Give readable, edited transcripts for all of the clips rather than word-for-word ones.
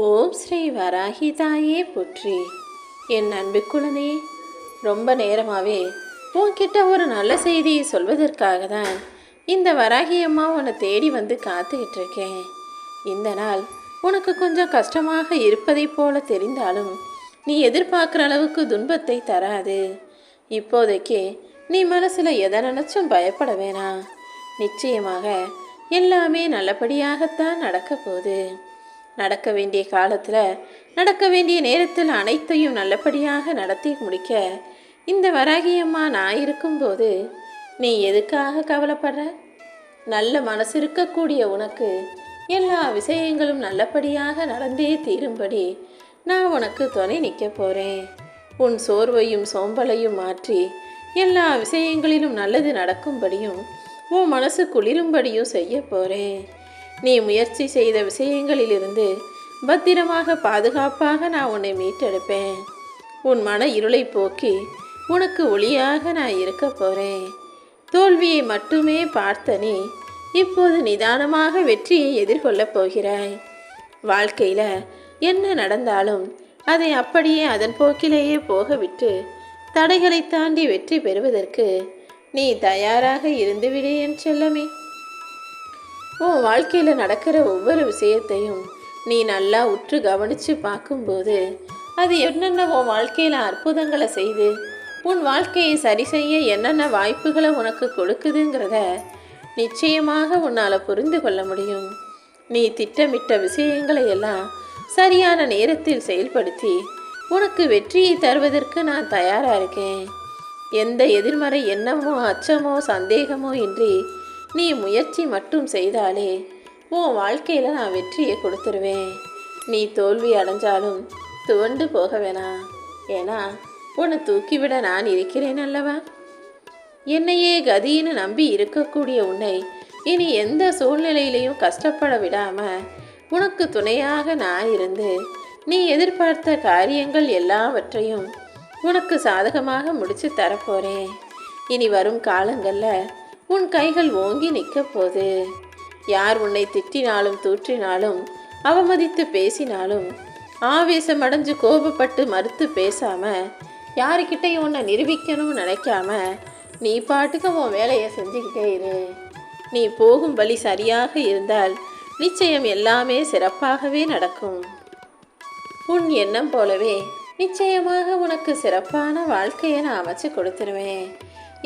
ஓம் ஸ்ரீ வராகி தாயே போற்றி. என் அன்பு குழந்தையே, ரொம்ப நேரமாகவே உன்கிட்ட ஒரு நல்ல செய்தியை சொல்வதற்காக தான் இந்த வராகி அம்மா உன்னை தேடி வந்து காத்துக்கிட்டு இருக்கேன். இந்த நாள் உனக்கு கொஞ்சம் கஷ்டமாக இருப்பதை போல தெரிந்தாலும் நீ எதிர்பார்க்குற அளவுக்கு துன்பத்தை தராது. இப்போதைக்கு நீ மனசில் எதை நினச்சும் பயப்பட வேணாம். நிச்சயமாக எல்லாமே நல்லபடியாகத்தான் நடக்க போகுது. நடக்க வேண்டிய காலத்தில் நடக்க வேண்டிய நேரத்தில் அனைத்தையும் நல்லபடியாக நடத்தி முடிக்க இந்த வராகியம்மா நான் இருக்கும்போது நீ எதுக்காக கவலைப்படுற? நல்ல மனசு இருக்கக்கூடிய உனக்கு எல்லா விஷயங்களும் நல்லபடியாக நடந்தே தீரும்படி நான் உனக்கு துணை நிற்க போகிறேன். உன் சோர்வையும் சோம்பலையும் மாற்றி எல்லா விஷயங்களிலும் நல்லது நடக்கும்படியும் உன் மனசு குளிரும்படியும் செய்ய போகிறேன். நீ முயற்சி செய்த விஷயங்களிலிருந்து பத்திரமாக பாதுகாப்பாக நான் உன்னை மீட்டெடுப்பேன். உன் மன இருளை போக்கி உனக்கு ஒளியாக நான் இருக்க போகிறேன். தோல்வியை மட்டுமே பார்த்த நீ இப்போது நிதானமாக வெற்றியை எதிர்கொள்ளப் போகிறாய். வாழ்க்கையில் என்ன நடந்தாலும் அதை அப்படியே அதன் போக்கிலேயே போகவிட்டு தடைகளை தாண்டி வெற்றி பெறுவதற்கு நீ தயாராக இருந்துவிடு என் செல்லமே. உன் வாழ்க்கையில் நடக்கிற ஒவ்வொரு விஷயத்தையும் நீ நல்லா உற்று கவனித்து பார்க்கும்போது அது என்னென்ன உன் வாழ்க்கையில் அற்புதங்களை செய்து உன் வாழ்க்கையை சரி செய்ய என்னென்ன வாய்ப்புகளை உனக்கு கொடுக்குதுங்கிறத நிச்சயமாக உன்னால் புரிந்து கொள்ள முடியும். நீ திட்டமிட்ட விஷயங்களை எல்லாம் சரியான நேரத்தில் செயல்படுத்தி உனக்கு வெற்றியை தருவதற்கு நான் தயாராக இருக்கேன். எந்த எதிர்மறை எண்ணமோ அச்சமோ சந்தேகமோ இன்றி நீ முயற்சி மட்டும் செய்தாலே உன் வாழ்க்கையில் நான் வெற்றியை கொடுத்துருவேன். நீ தோல்வி அடைஞ்சாலும் துவண்டு போக வேணாம். ஏன்னா உன்னை தூக்கிவிட நான் இருக்கிறேன் அல்லவா. என்னையே கதின்னு நம்பி இருக்கக்கூடிய உன்னை இனி எந்த சூழ்நிலையிலையும் கஷ்டப்பட விடாமல் உனக்கு துணையாக நான் இருந்து நீ எதிர்பார்த்த காரியங்கள் எல்லாவற்றையும் உனக்கு சாதகமாக முடித்து தரப்போகிறேன். இனி வரும் காலங்களில் உன் கைகள் ஓங்கி நிற்க போது. யார் உன்னை திட்டினாலும் தூற்றினாலும் அவமதித்து பேசினாலும் ஆவேசமடைஞ்சு கோபப்பட்டு மறுத்து பேசாம யாருக்கிட்டையும் உன்னை நிரூபிக்கணும்னு நினைக்காம நீ பாட்டுக்கு உன் வேலையை செஞ்சுக்கிட்டே இரு. நீ போகும் வழி சரியாக இருந்தால் நிச்சயம் எல்லாமே சிறப்பாகவே நடக்கும். உன் எண்ணம் போலவே நிச்சயமாக உனக்கு சிறப்பான வாழ்க்கையை நான் அமைச்சு கொடுத்துருவேன்.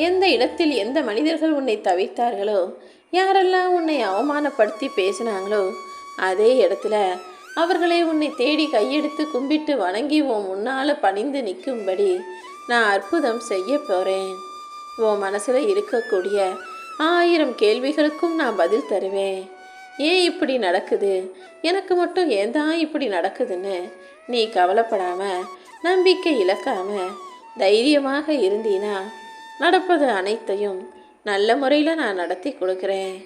எந்த இடத்தில் எந்த மனிதர்கள் உன்னை தவித்தார்களோ, யாரெல்லாம் உன்னை அவமானப்படுத்தி பேசினாங்களோ, அதே இடத்துல அவர்களை உன்னை தேடி கையெடுத்து கும்பிட்டு வணங்கி உன் முன்னால் பணிந்து நிற்கும்படி நான் அற்புதம் செய்ய போகிறேன். உன் மனசில் இருக்கக்கூடிய 1000 கேள்விகளுக்கும் நான் பதில் தருவேன். ஏன் இப்படி நடக்குது, எனக்கு மட்டும் ஏன் தான் இப்படி நடக்குதுன்னு நீ கவலைப்படாமல் நம்பிக்கை இழக்காமல் தைரியமாக இருந்தீனா நடப்பது அனைத்தையும் நல்ல முறையில் நான் நடத்தி கொடுக்குறேன்.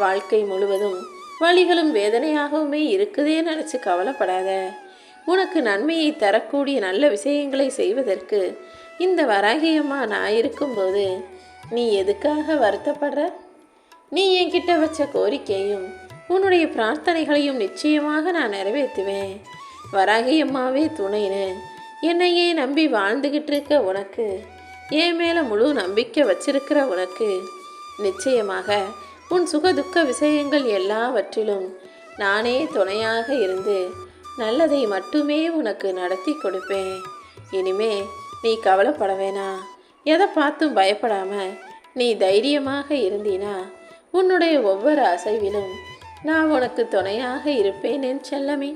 வாழ்க்கை முழுவதும் வலிகளும் வேதனையாகவுமே இருக்குதே நினச்சி கவலைப்படாத. உனக்கு நன்மையை தரக்கூடிய நல்ல விஷயங்களை செய்வதற்கு இந்த வராகியம்மா நான் இருக்கும்போது நீ எதுக்காக வருத்தப்படுற? நீ என்கிட்ட வச்ச கோரிக்கையும் உன்னுடைய பிரார்த்தனைகளையும் நிச்சயமாக நான் நிறைவேற்றுவேன். வராகியம்மாவே துணைன்னு என்னையே நம்பி வாழ்ந்துக்கிட்டு இருக்க உனக்கு, என் மேலே முழு நம்பிக்கை வச்சிருக்கிற உனக்கு நிச்சயமாக உன் சுகதுக்க விஷயங்கள் எல்லாவற்றிலும் நானே துணையாக இருந்து நல்லதை மட்டுமே உனக்கு நடத்தி கொடுப்பேன். இனிமே நீ கவலைப்பட வேணாம். எதை பார்த்தும் பயப்படாமல் நீ தைரியமாக இருந்தீனா உன்னுடைய ஒவ்வொரு அசைவிலும் நான் உனக்கு துணையாக இருப்பேன் என் செல்லமே.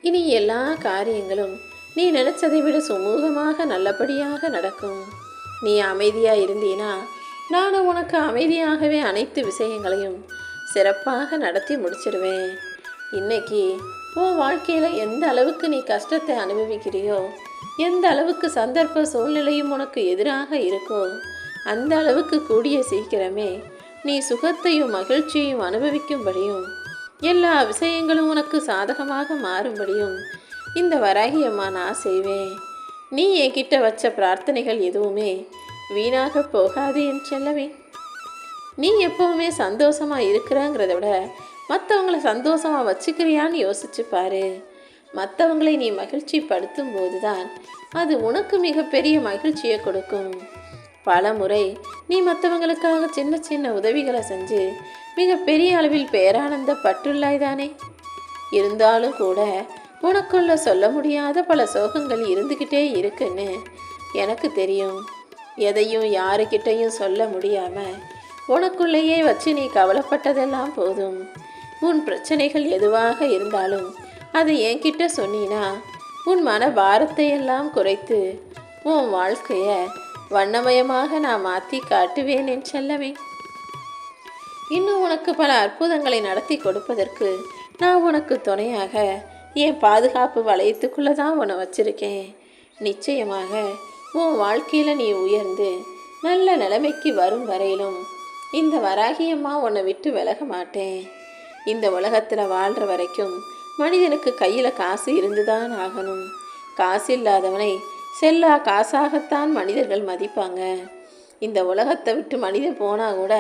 இனி எல்லா காரியங்களும் நீ நினைச்சதை விட சுமூகமாக நல்லபடியாக நடக்கும். நீ அமைதியாக இருந்தீனா நானும் உனக்கு அமைதியாகவே அனைத்து விஷயங்களையும் சிறப்பாக நடத்தி முடிச்சிடுவேன். இன்னைக்கு உன் வாழ்க்கையில் எந்த அளவுக்கு நீ கஷ்டத்தை அனுபவிக்கிறியோ, எந்த அளவுக்கு சந்தர்ப்ப சூழ்நிலையும் உனக்கு எதிராக இருக்கோ, அந்த அளவுக்கு கூடிய சீக்கிரமே நீ சுகத்தையும் மகிழ்ச்சியையும் அனுபவிக்கும்படியும் எல்லா விஷயங்களும் உனக்கு சாதகமாக மாறும்படியும் இந்த வராகியம்மா நான் செய்வேன். நீ என்கிட்ட வச்ச பிரார்த்தனைகள் எதுவுமே வீணாக போகாது என் செல்லவே. நீ எப்போவுமே சந்தோஷமாக இருக்கிறங்கிறத விட மற்றவங்கள சந்தோஷமாக வச்சுக்கிறியான்னு யோசிச்சு பாரு. மற்றவங்களை நீ மகிழ்ச்சி படுத்தும் போது தான் அது உனக்கு மிகப்பெரிய மகிழ்ச்சியை கொடுக்கும். பல முறை நீ மற்றவங்களுக்காக சின்ன சின்ன உதவிகளை செஞ்சு மிகப்பெரிய அளவில் பேரானந்த பற்றுள்ளாய்தானே. இருந்தாலும் கூட உனக்குள்ள சொல்ல முடியாத பல சோகங்கள் இருந்துக்கிட்டே இருக்குன்னு எனக்கு தெரியும். எதையும் யாருக்கிட்டையும் சொல்ல முடியாமல் உனக்குள்ளேயே வச்சு நீ கவலைப்பட்டதெல்லாம் போதும். உன் பிரச்சனைகள் எதுவாக இருந்தாலும் அதை என்கிட்ட சொன்னீனா உன் மன பாரத்தை எல்லாம் குறைத்து உன் வாழ்க்கையை வண்ணமயமாக நான் மாற்றி காட்டுவேன் என் செல்லமே. இன்னும் உனக்கு பல அற்புதங்களை நடத்தி கொடுப்பதற்கு நான் உனக்கு துணையாக என் பாதுகாப்பு வளையத்துக்குள்ளே தான் உன்னை வச்சிருக்கேன். நிச்சயமாக உன் வாழ்க்கையில் நீ உயர்ந்து நல்ல நிலைமைக்கு வரும் வரையிலும் இந்த வராகியம்மா உன்னை விட்டு விலக மாட்டேன். இந்த உலகத்தில் வாழ்கிற வரைக்கும் மனிதனுக்கு கையில் காசு இருந்துதான் ஆகணும். காசு இல்லாதவனை செல்லா காசாகத்தான் மனிதர்கள் மதிப்பாங்க. இந்த உலகத்தை விட்டு மனிதன் போனால் கூட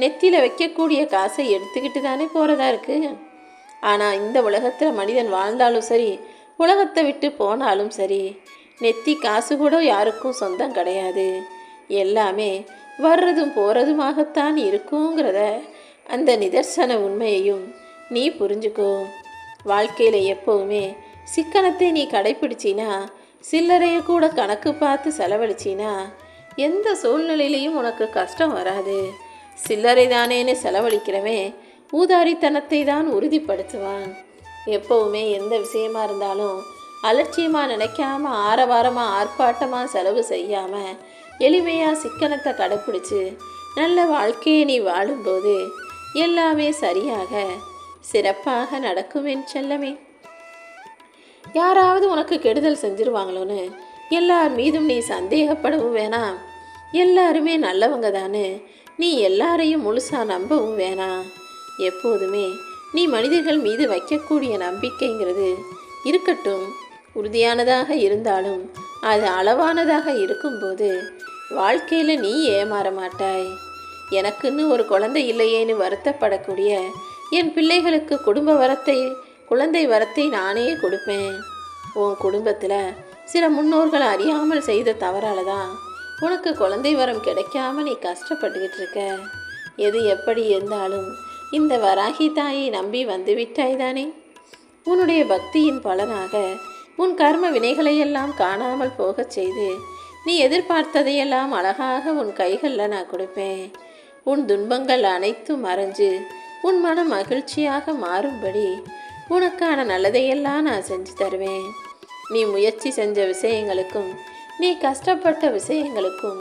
நெத்தியில் வைக்கக்கூடிய காசை எடுத்துக்கிட்டு தானே போகிறதா இருக்குது. ஆனால் இந்த உலகத்தில் மனிதன் வாழ்ந்தாலும் சரி, உலகத்தை விட்டு போனாலும் சரி, நெத்தி காசு கூட யாருக்கும் சொந்தம் கிடையாது. எல்லாமே வர்றதும் போகிறதுமாகத்தான் இருக்குங்கிறத அந்த நிதர்சன உண்மையையும் நீ புரிஞ்சுக்கோ. வாழ்க்கையில் எப்போவுமே சிக்கனத்தை நீ கடைப்பிடிச்சினா, சில்லறையை கூட கணக்கு பார்த்து செலவழிச்சினா எந்த சூழ்நிலையிலையும் உனக்கு கஷ்டம் வராது. சில்லறை தானேன்னு செலவழிக்கிறவன் ஊதாரித்தனத்தை தான் உறுதிப்படுத்துவான். எப்போவுமே எந்த விஷயமா இருந்தாலும் அலட்சியமாக நினைக்காம ஆரவாரமாக ஆர்ப்பாட்டமாக செலவு செய்யாமல் எளிமையாக சிக்கனத்தை கடைப்பிடிச்சு நல்ல வாழ்க்கையை நீ வாழும்போது எல்லாமே சரியாக சிறப்பாக நடக்கும் என் செல்லமே. யாராவது உனக்கு கெடுதல் செஞ்சிருவாங்களோன்னு எல்லார் மீதும் நீ சந்தேகப்படவும் வேணாம். எல்லாருமே நல்லவங்க தானே, நீ எல்லாரையும் முழுசாக நம்பவும் வேணாம். எப்போதுமே நீ மனிதர்கள் மீது வைக்கக்கூடிய நம்பிக்கைங்கிறது இருக்கட்டும். உறுதியானதாக இருந்தாலும் அது அளவானதாக இருக்கும்போது வாழ்க்கையில் நீ ஏமாற மாட்டாய். எனக்குன்னு ஒரு குழந்தை இல்லையேன்னு வருத்தப்படக்கூடிய என் பிள்ளைகளுக்கு குழந்தை வரத்தை நானே கொடுப்பேன். உன் குடும்பத்தில் சில முன்னோர்கள் அறியாமல் செய்த தவறால தான் உனக்கு குழந்தை வரம் கிடைக்காம நீ கஷ்டப்பட்டுக்கிட்டு இருக்க. எது எப்படி இருந்தாலும் இந்த வராகி தாயை நம்பி வந்து விட்டாய் தானே. உன்னுடைய பக்தியின் பலனாக உன் கர்ம வினைகளையெல்லாம் காணாமல் போகச் செய்து நீ எதிர்பார்த்ததையெல்லாம் அழகாக உன் கைகளில் நான் கொடுப்பேன். உன் துன்பங்கள் அனைத்தும் மறைஞ்சு உன் மனம் மகிழ்ச்சியாக மாறும்படி உனக்கான நல்லதையெல்லாம் நான் செஞ்சு தருவேன். நீ முயற்சி செஞ்ச விஷயங்களுக்கும் நீ கஷ்டப்பட்ட விஷயங்களுக்கும்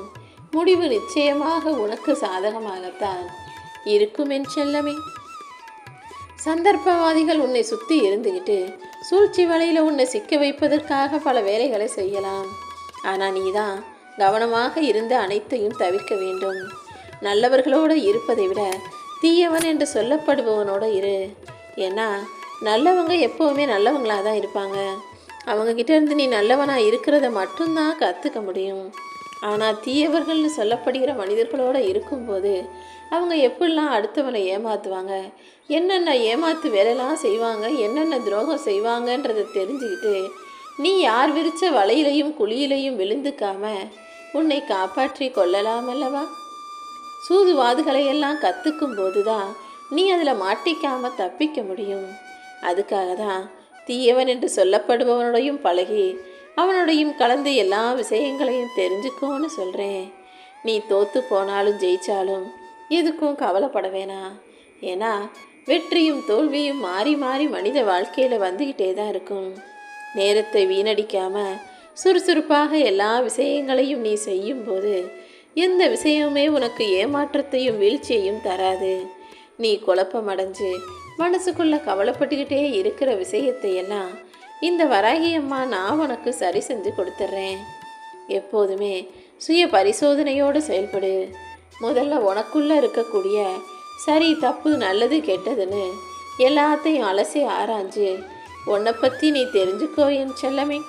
முடிவு நிச்சயமாக உனக்கு சாதகமாகத்தான் இருக்கும் என் செல்லமே. சந்தர்ப்பவாதிகள் உன்னை சுற்றி இருந்துக்கிட்டு சூழ்ச்சி வலையில் உன்னை சிக்க வைப்பதற்காக பல வேலைகளை செய்யலாம். ஆனால் நீ தான் கவனமாக இருந்து அனைத்தையும் தவிர்க்க வேண்டும். நல்லவர்களோடு இருப்பதை விட தீயவன் என்று சொல்லப்படுபவனோட இரு. ஏன்னா நல்லவங்க எப்போவுமே நல்லவங்களாக தான் இருப்பாங்க. அவங்கக்கிட்ட இருந்து நீ நல்லவனாக இருக்கிறத மட்டும்தான் கற்றுக்க முடியும். ஆனால் தீயவர்கள்னு சொல்லப்படுகிற மனிதர்களோடு இருக்கும்போது அவங்க எப்படிலாம் அடுத்தவனை ஏமாற்றுவாங்க, என்னென்ன ஏமாத்து வேலைலாம் செய்வாங்க, என்னென்ன துரோகம் செய்வாங்கன்றதை தெரிஞ்சுக்கிட்டு நீ யார் விரித்த வலையிலையும் குழியிலையும் விழுந்துக்காம உன்னை காப்பாற்றி கொள்ளலாம் அல்லவா. சூதுவாதுகளையெல்லாம் கற்றுக்கும் போது தான் நீ அதில் மாட்டிக்காமல் தப்பிக்க முடியும். அதுக்காக தான் தீயவன் என்று சொல்லப்படுபவனோடையும் பழகி அவனோடையும் கலந்து எல்லா விஷயங்களையும் தெரிஞ்சுக்கோன்னு சொல்கிறேன். நீ தோற்று போனாலும் ஜெயித்தாலும் எதுக்கும் கவலைப்பட வேணாம். ஏன்னா வெற்றியும் தோல்வியும் மாறி மாறி மனித வாழ்க்கையில் வந்துக்கிட்டே தான் இருக்கும். நேரத்தை வீணடிக்காமல் சுறுசுறுப்பாக எல்லா விஷயங்களையும் நீ செய்யும்போது எந்த விஷயமுமே உனக்கு ஏமாற்றத்தையும் வீழ்ச்சியையும் தராது. நீ குழப்பமடைஞ்சு மனசுக்குள்ளே கவலைப்பட்டுக்கிட்டே இருக்கிற விஷயத்தையெல்லாம் இந்த வராகி அம்மா நான் உனக்கு சரி செஞ்சு கொடுத்துட்றேன். எப்போதுமே சுய பரிசோதனையோடு செயல்படு. முதல்ல உனக்குள்ளே இருக்கக்கூடிய சரி தப்பு நல்லது கெட்டதுன்னு எல்லாத்தையும் அலசி ஆராய்ஞ்சு உன்னை பற்றி நீ தெரிஞ்சுக்கோ என் செல்லமே.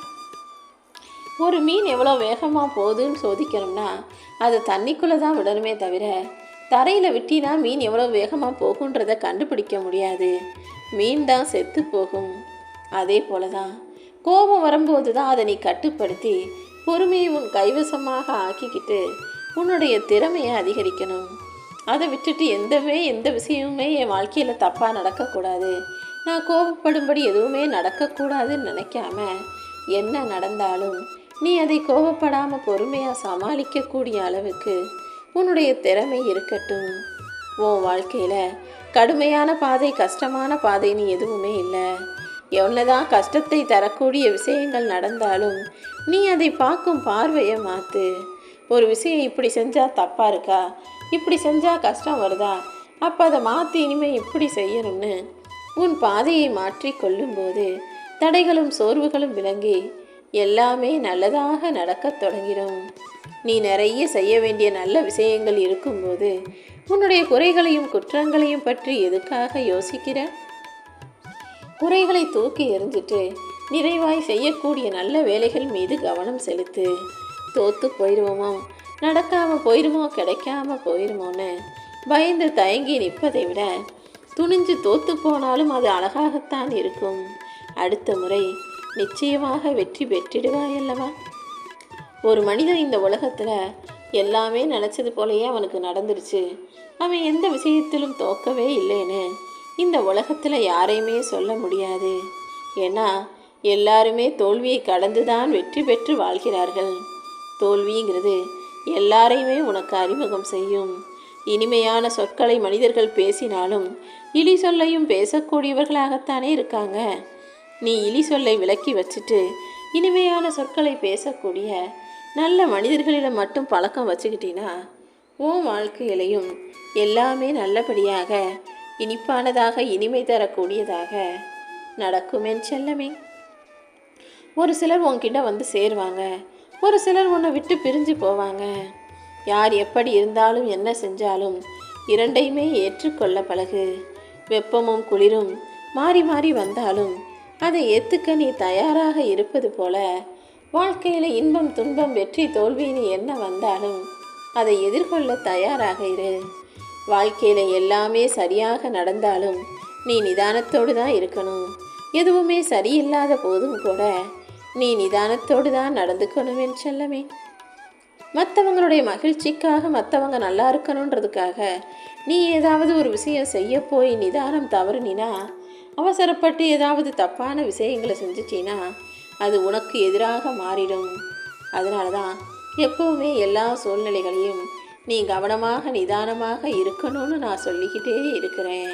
ஒரு மீன் எவ்வளோ வேகமாக போகுதுன்னு சோதிக்கணும்னா அது தண்ணிக்குள்ளே தான் விடணுமே தவிர தரையில் விட்டினா மீன் எவ்வளோ வேகமாக போகுன்றதை கண்டுபிடிக்க முடியாது. மீன் தான் செத்து போகும். அதே போல தான் கோபம் வரும்போது தான் அதை நீ கட்டுப்படுத்தி பொறுமையை உன் கைவசமாக ஆக்கிக்கிட்டு உன்னுடைய திறமையை அதிகரிக்கணும். அதை விட்டுட்டு எந்த விஷயமுமே என் வாழ்க்கையில் தப்பாக நடக்கக்கூடாது, நான் கோபப்படும்படி எதுவுமே நடக்கக்கூடாதுன்னு நினைக்காம என்ன நடந்தாலும் நீ அதை கோபப்படாமல் பொறுமையாக சமாளிக்கக்கூடிய அளவுக்கு உன்னுடைய திறமை இருக்கட்டும். உன் வாழ்க்கையில் கடுமையான பாதை, கஷ்டமான பாதைன்னு எதுவுமே இல்லை. எவ்வளோதான் கஷ்டத்தை தரக்கூடிய விஷயங்கள் நடந்தாலும் நீ அதை பார்க்கும் பார்வையை மாற்று. ஒரு விஷயம் இப்படி செஞ்சால் தப்பாக இருக்கா, இப்படி செஞ்சால் கஷ்டம் வருதா, அப்போ அதை மாற்றி இனிமேல் இப்படி செய்யணும்னு உன் பாதையை மாற்றி கொள்ளும்போது தடைகளும் சோர்வுகளும் விளங்கி எல்லாமே நல்லதாக நடக்கத் தொடங்கிடும். நீ நிறைய செய்ய வேண்டிய நல்ல விஷயங்கள் இருக்கும்போது உன்னுடைய குறைகளையும் குற்றங்களையும் பற்றி எதுக்காக யோசிக்கிற? குறைகளை தூக்கி எறிஞ்சிட்டு நிறைவாய் செய்யக்கூடிய நல்ல வேலைகள் மீது கவனம் செலுத்து. தோற்று போயிடுவோமோ, நடக்காமல் போயிடுமோ, கிடைக்காம போயிடுமோன்னு பயந்து தயங்கி நிற்பதை விட துணிஞ்சு தோற்று போனாலும் அது அழகாகத்தான் இருக்கும். அடுத்த முறை நிச்சயமாக வெற்றி பெற்றிடுவாய் அல்லவா? ஒரு மனிதன் இந்த உலகத்தில் எல்லாமே நினச்சது போலயே அவனுக்கு நடந்துருச்சு, அவன் எந்த விஷயத்திலும் தோக்கவே இல்லைன்னு இந்த உலகத்தில் யாரையுமே சொல்ல முடியாது. ஏன்னா எல்லாருமே தோல்வியை கடந்து தான் வெற்றி பெற்று வாழ்கிறார்கள். தோல்விங்கிறது எல்லாரையுமே உனக்கு அறிமுகம் செய்யும். இனிமையான சொற்களை மனிதர்கள் பேசினாலும் இழி சொல்லையும் பேசக்கூடியவர்களாகத்தானே இருக்காங்க. நீ இழி சொல்லை விலக்கி வச்சுட்டு இனிமையான சொற்களை பேசக்கூடிய நல்ல மனிதர்களிடம் மட்டும் பழக்கம் வச்சுக்கிட்டீன்னா உன் வாழ்க்கையிலையும் எல்லாமே நல்லபடியாக இனிப்பானதாக இனிமை தரக்கூடியதாக நடக்கும் என் செல்லமே. ஒரு சிலர் உன்கிட்ட வந்து சேருவாங்க, ஒரு சிலர் உன்னை விட்டு பிரிஞ்சு போவாங்க. யார் எப்படி இருந்தாலும் என்ன செஞ்சாலும் இரண்டையுமே ஏற்றுக்கொள்ள பழகு. வெப்பமும் குளிரும் மாறி மாறி வந்தாலும் அதை ஏற்றுக்க நீ தயாராக இருப்பது போல வாழ்க்கையில் இன்பம் துன்பம் வெற்றி தோல்வின்னு என்ன வந்தாலும் அதை எதிர்கொள்ள தயாராக இரு. வாழ்க்கையில் எல்லாமே சரியாக நடந்தாலும் நீ நிதானத்தோடு தான் இருக்கணும். எதுவுமே சரியில்லாத போதும் கூட நீ நிதானத்தோடு தான் நடந்துக்கணும் என் செல்லமே. மற்றவங்களுடைய மகிழ்ச்சிக்காக, மற்றவங்க நல்லா இருக்கணுன்றதுக்காக நீ ஏதாவது ஒரு விஷயம் செய்ய போய் நிதானம் தவறுனினா, அவசரப்பட்டு ஏதாவது தப்பான விஷயங்களை செஞ்சிட்டினா அது உனக்கு எதிராக மாறிடும். அதனால தான் எப்போவுமே எல்லா சூழ்நிலைகளையும் நீ கவனமாக நிதானமாக இருக்கணும்னு நான் சொல்லிக்கிட்டே இருக்கிறேன்.